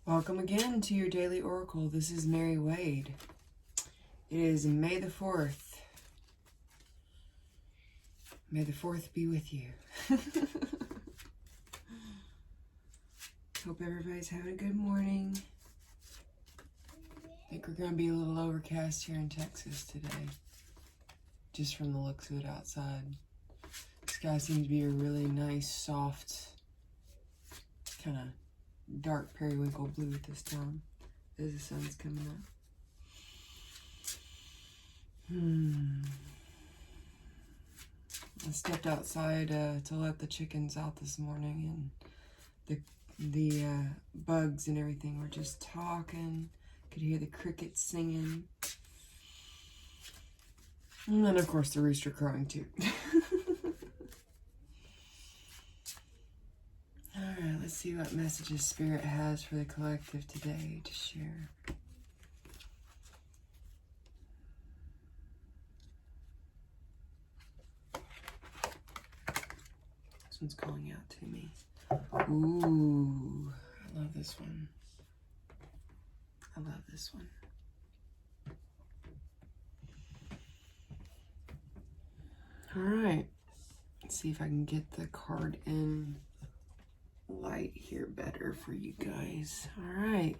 Welcome again to your Daily Oracle. This is Mary Wade. It is May the 4th. May the 4th be with you. Hope everybody's having a good morning. I think we're going to be a little overcast here in Texas today, just from the looks of it outside. The sky seems to be a really nice, soft, kind of dark periwinkle blue at this time as the sun's coming up. I stepped outside to let the chickens out this morning, and the bugs and everything were just talking. Could hear the crickets singing, and then of course the rooster crowing too. Alright, let's see what messages Spirit has for the collective today to share. This one's calling out to me. Ooh, I love this one. I love this one. Alright, let's see if I can get the card in light here better for you guys. All right,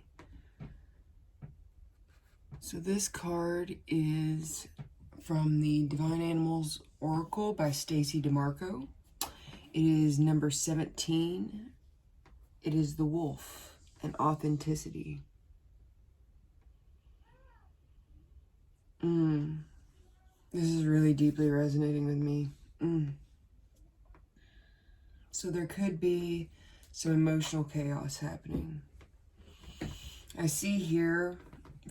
so this card is from the Divine Animals Oracle by Stacy DeMarco. It is number 17. It is the wolf and authenticity. This is really deeply resonating with me. So there could be some emotional chaos happening. I see here,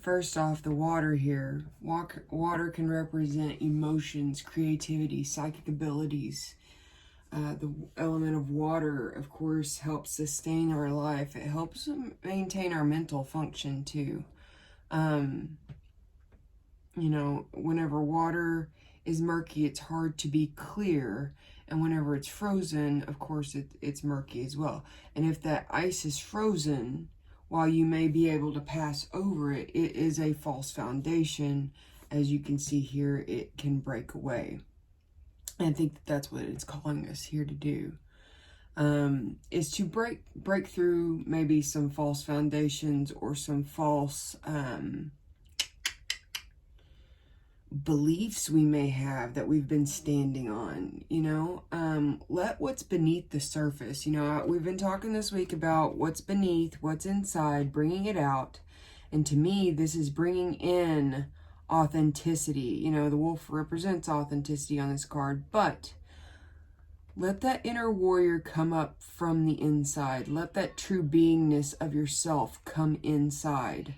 first off, the water here. Water can represent emotions, creativity, psychic abilities. The element of water, of course, helps sustain our life. It helps maintain our mental function too. You know, whenever water is murky, it's hard to be clear. And whenever it's frozen, of course, it's murky as well. And if that ice is frozen, while you may be able to pass over it, it is a false foundation. As you can see here, it can break away. And I think that's what it's calling us here to do, is to break through maybe some false foundations or some false beliefs we may have that we've been standing on, you know. Let what's beneath the surface, you know, we've been talking this week about what's beneath, what's inside, bringing it out. And to me, this is bringing in authenticity. You know, the wolf represents authenticity on this card, but let that inner warrior come up from the inside. Let that true beingness of yourself come inside.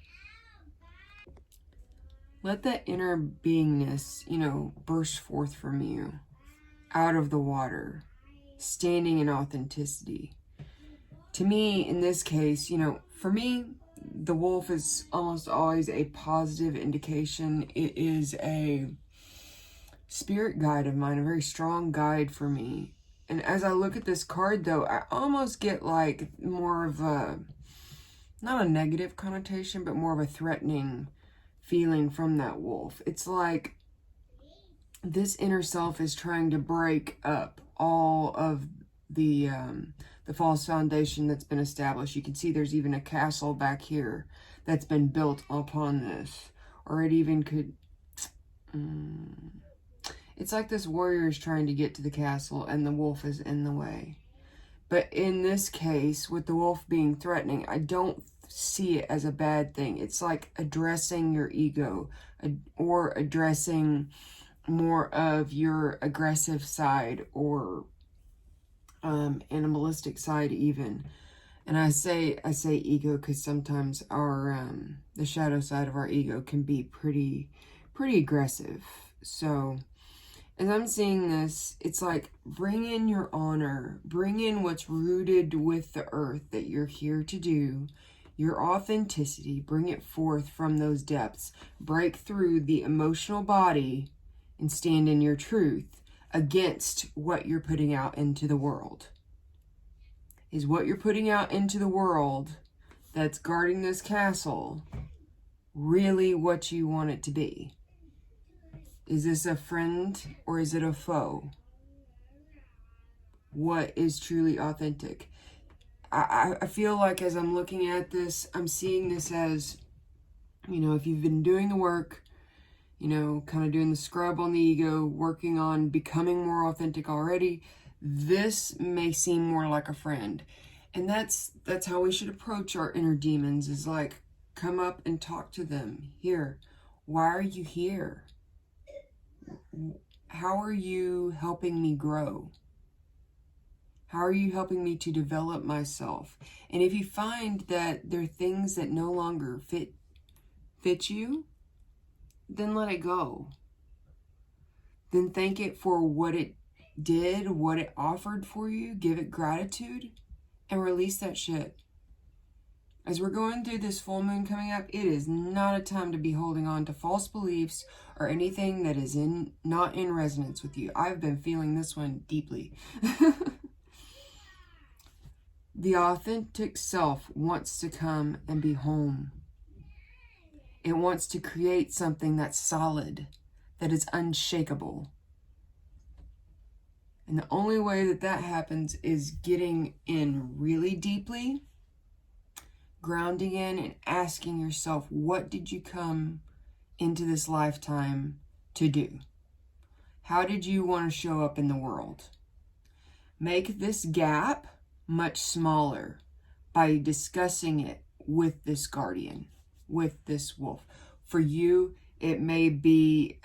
Let that inner beingness, you know, burst forth from you, out of the water, standing in authenticity. To me, in this case, you know, for me, the wolf is almost always a positive indication. It is a spirit guide of mine, a very strong guide for me. And as I look at this card, though, I almost get like more of a, not a negative connotation, but more of a threatening feeling from that wolf. It's like this inner self is trying to break up all of the false foundation that's been established. You can see there's even a castle back here that's been built upon this, or it even could. It's like this warrior is trying to get to the castle and the wolf is in the way. But in this case, with the wolf being threatening, I don't see it as a bad thing. It's like addressing your ego, or addressing more of your aggressive side, or animalistic side even. And I say ego because sometimes our the shadow side of our ego can be pretty aggressive. So as I'm seeing this, it's like bring in your honor, bring in what's rooted with the earth that you're here to do, your authenticity, bring it forth from those depths, break through the emotional body and stand in your truth against what you're putting out into the world. Is what you're putting out into the world that's guarding this castle really what you want it to be? Is this a friend or is it a foe? What is truly authentic? I feel like as I'm looking at this, I'm seeing this as, you know, if you've been doing the work, you know, kind of doing the scrub on the ego, working on becoming more authentic already, this may seem more like a friend. And that's how we should approach our inner demons, is like, come up and talk to them. Here, why are you here? How are you helping me grow? How are you helping me to develop myself? And if you find that there are things that no longer fit you, then let it go. Then thank it for what it did, what it offered for you. Give it gratitude and release that shit. As we're going through this full moon coming up, it is not a time to be holding on to false beliefs or anything that is not in resonance with you. I've been feeling this one deeply. The authentic self wants to come and be home. It wants to create something that's solid, that is unshakable. And the only way that that happens is getting in really deeply, grounding in and asking yourself, what did you come into this lifetime to do? How did you want to show up in the world? Make this gap much smaller by discussing it with this guardian, with this wolf. For you, it may be,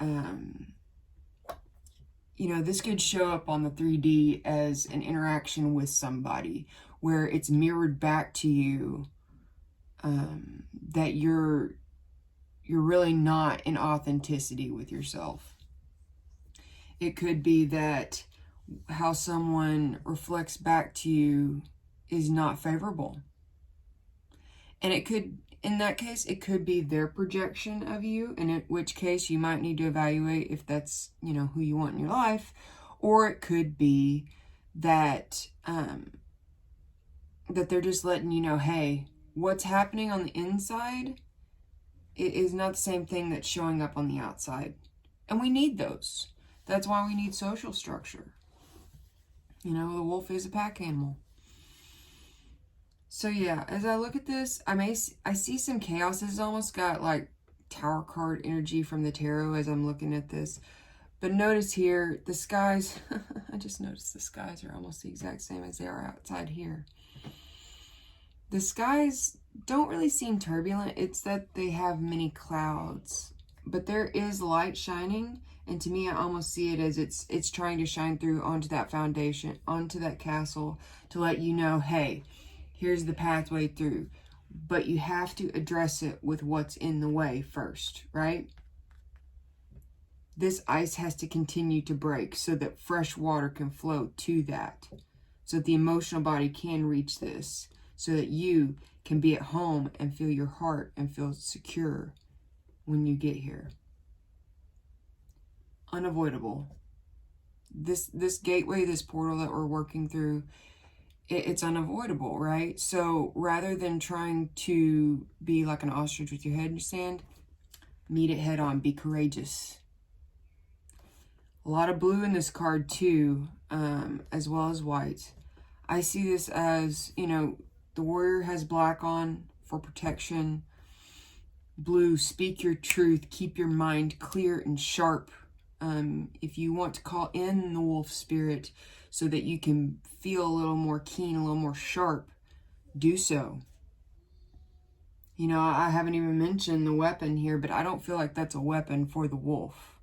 you know, this could show up on the 3D as an interaction with somebody where it's mirrored back to you that you're really not in authenticity with yourself. It could be that how someone reflects back to you is not favorable. And it could, in that case, it could be their projection of you, and in which case you might need to evaluate if that's, you know, who you want in your life. Or it could be that that they're just letting you know, hey, what's happening on the inside is not the same thing that's showing up on the outside. And we need those. That's why we need social structure. You know, the wolf is a pack animal. So yeah, as I look at this, I see some chaos. This has almost got like Tower card energy from the tarot as I'm looking at this. But notice here, the skies, I just noticed the skies are almost the exact same as they are outside here. The skies don't really seem turbulent. It's that they have many clouds. But there is light shining. And to me, I almost see it as it's trying to shine through onto that foundation, onto that castle, to let you know, hey, here's the pathway through. But you have to address it with what's in the way first, right? This ice has to continue to break so that fresh water can flow to that. So that the emotional body can reach this. So that you can be at home and feel your heart and feel secure when you get here. Unavoidable. This gateway, this portal that we're working through, it's unavoidable, right? So rather than trying to be like an ostrich with your head in your sand, meet it head on. Be courageous. A lot of blue in this card too, as well as white. I see this as, you know, the warrior has black on for protection. Blue, speak your truth. Keep your mind clear and sharp. If you want to call in the wolf spirit so that you can feel a little more keen, a little more sharp, do so. You know, I haven't even mentioned the weapon here, but I don't feel like that's a weapon for the wolf.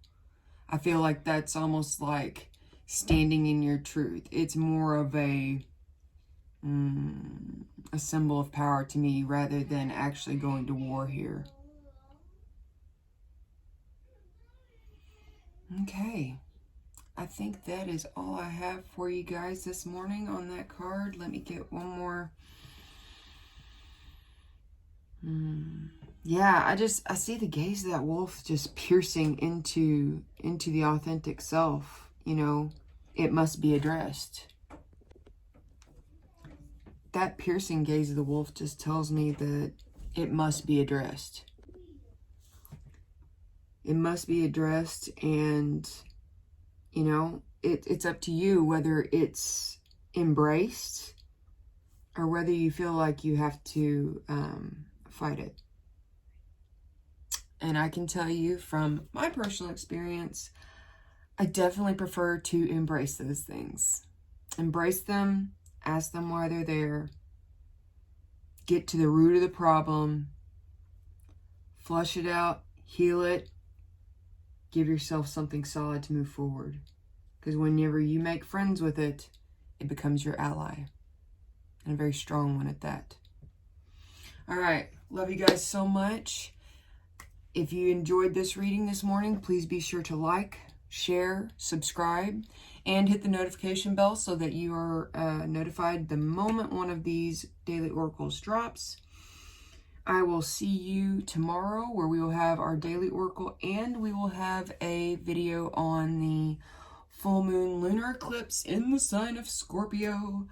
I feel like that's almost like standing in your truth. It's more of a symbol of power to me rather than actually going to war here. Okay, I think that is all I have for you guys this morning on that card. Let me get one more. Yeah, I see the gaze of that wolf just piercing into the authentic self. You know, it must be addressed. that piercing gaze of the wolf just tells me that it must be addressed. It must be addressed, and, you know, it's up to you whether it's embraced or whether you feel like you have to fight it. And I can tell you from my personal experience, I definitely prefer to embrace those things. Embrace them, ask them why they're there, get to the root of the problem, flush it out, heal it, give yourself something solid to move forward. Because whenever you make friends with it, it becomes your ally. And a very strong one at that. All right. Love you guys so much. If you enjoyed this reading this morning, please be sure to like, share, subscribe, and hit the notification bell so that you are notified the moment one of these daily oracles drops. I will see you tomorrow, where we will have our daily oracle, and we will have a video on the full moon lunar eclipse in the sign of Scorpio.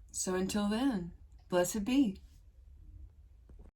So until then, blessed be.